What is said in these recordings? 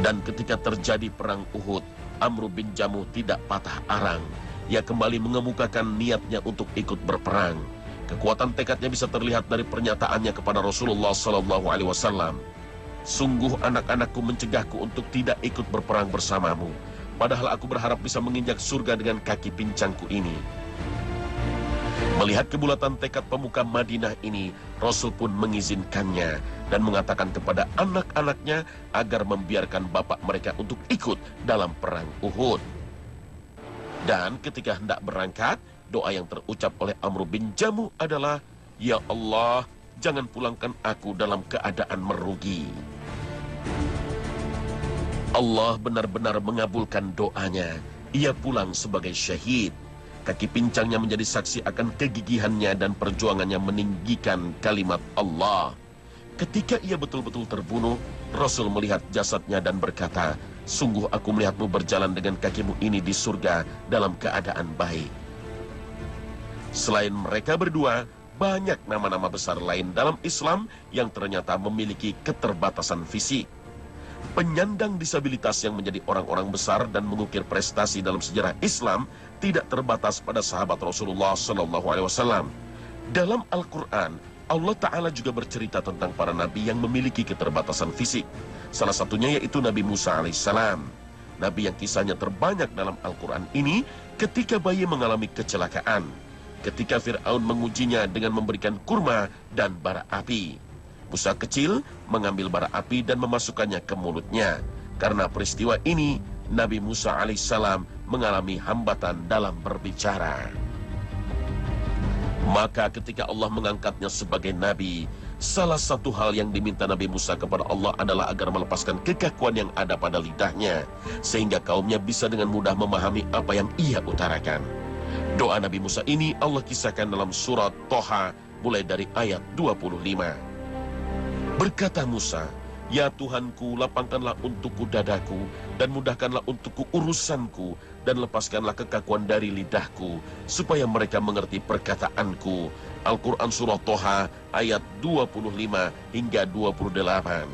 Dan ketika terjadi perang Uhud, Amr bin Jamuh tidak patah arang. Ia kembali mengemukakan niatnya untuk ikut berperang. Kekuatan tekadnya bisa terlihat dari pernyataannya kepada Rasulullah SAW. Sungguh anak-anakku mencegahku untuk tidak ikut berperang bersamamu. Padahal aku berharap bisa menginjak surga dengan kaki pincangku ini. Melihat kebulatan tekad pemuka Madinah ini, Rasul pun mengizinkannya dan mengatakan kepada anak-anaknya agar membiarkan bapak mereka untuk ikut dalam perang Uhud. Dan ketika hendak berangkat, doa yang terucap oleh Amr bin Jamuh adalah, "Ya Allah, jangan pulangkan aku dalam keadaan merugi." Allah benar-benar mengabulkan doanya. Ia pulang sebagai syahid. Kaki pincangnya menjadi saksi akan kegigihannya dan perjuangannya meninggikan kalimat Allah. Ketika ia betul-betul terbunuh, Rasul melihat jasadnya dan berkata, "Sungguh aku melihatmu berjalan dengan kakimu ini di surga dalam keadaan baik." Selain mereka berdua, banyak nama-nama besar lain dalam Islam yang ternyata memiliki keterbatasan fisik. Penyandang disabilitas yang menjadi orang-orang besar dan mengukir prestasi dalam sejarah Islam tidak terbatas pada sahabat Rasulullah SAW. Dalam Al-Quran, Allah Ta'ala juga bercerita tentang para nabi yang memiliki keterbatasan fisik. Salah satunya yaitu Nabi Musa alaihissalam. Nabi yang kisahnya terbanyak dalam Al-Quran ini ketika bayi mengalami kecelakaan. Ketika Fir'aun mengujinya dengan memberikan kurma dan bara api. Musa kecil mengambil bara api dan memasukkannya ke mulutnya. Karena peristiwa ini, Nabi Musa alaihissalam mengalami hambatan dalam berbicara. Maka ketika Allah mengangkatnya sebagai nabi, salah satu hal yang diminta Nabi Musa kepada Allah adalah agar melepaskan kekakuan yang ada pada lidahnya, sehingga kaumnya bisa dengan mudah memahami apa yang ia utarakan. Doa Nabi Musa ini Allah kisahkan dalam surat Toha mulai dari ayat 25. Berkata Musa, "Ya Tuhanku, lapangkanlah untukku dadaku, dan mudahkanlah untukku urusanku, dan lepaskanlah kekakuan dari lidahku, supaya mereka mengerti perkataanku." Al-Quran Surah Toha ayat 25 hingga 28.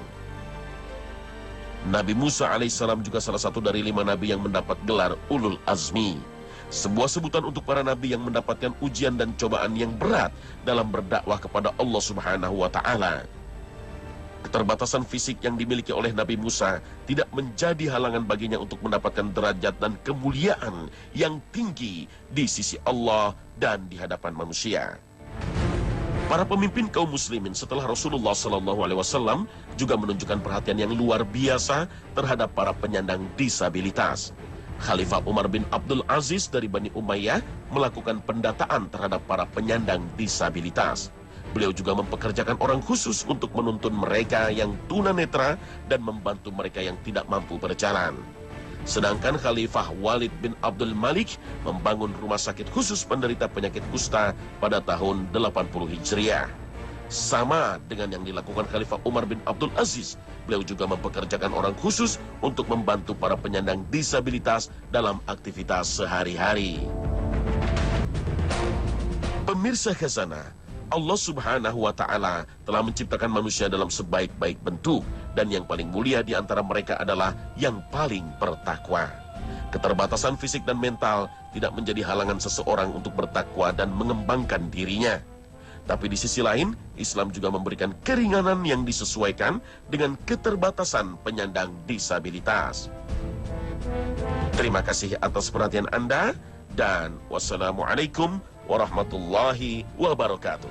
Nabi Musa alaihissalam juga salah satu dari 5 nabi yang mendapat gelar Ulul Azmi. Sebuah sebutan untuk para nabi yang mendapatkan ujian dan cobaan yang berat dalam berdakwah kepada Allah Subhanahu wa Ta'ala. Keterbatasan fisik yang dimiliki oleh Nabi Musa tidak menjadi halangan baginya untuk mendapatkan derajat dan kemuliaan yang tinggi di sisi Allah dan di hadapan manusia. Para pemimpin kaum muslimin setelah Rasulullah SAW juga menunjukkan perhatian yang luar biasa terhadap para penyandang disabilitas. Khalifah Umar bin Abdul Aziz dari Bani Umayyah melakukan pendataan terhadap para penyandang disabilitas. Beliau juga mempekerjakan orang khusus untuk menuntun mereka yang tunanetra dan membantu mereka yang tidak mampu berjalan. Sedangkan Khalifah Walid bin Abdul Malik membangun rumah sakit khusus penderita penyakit kusta pada tahun 80 Hijriah. Sama dengan yang dilakukan Khalifah Umar bin Abdul Aziz, beliau juga mempekerjakan orang khusus untuk membantu para penyandang disabilitas dalam aktivitas sehari-hari. Pemirsa Khazanah, Allah Subhanahu wa Ta'ala telah menciptakan manusia dalam sebaik-baik bentuk, dan yang paling mulia di antara mereka adalah yang paling bertakwa. Keterbatasan fisik dan mental tidak menjadi halangan seseorang untuk bertakwa dan mengembangkan dirinya. Tapi di sisi lain, Islam juga memberikan keringanan yang disesuaikan dengan keterbatasan penyandang disabilitas. Terima kasih atas perhatian Anda, dan wassalamualaikum warahmatullahi wabarakatuh.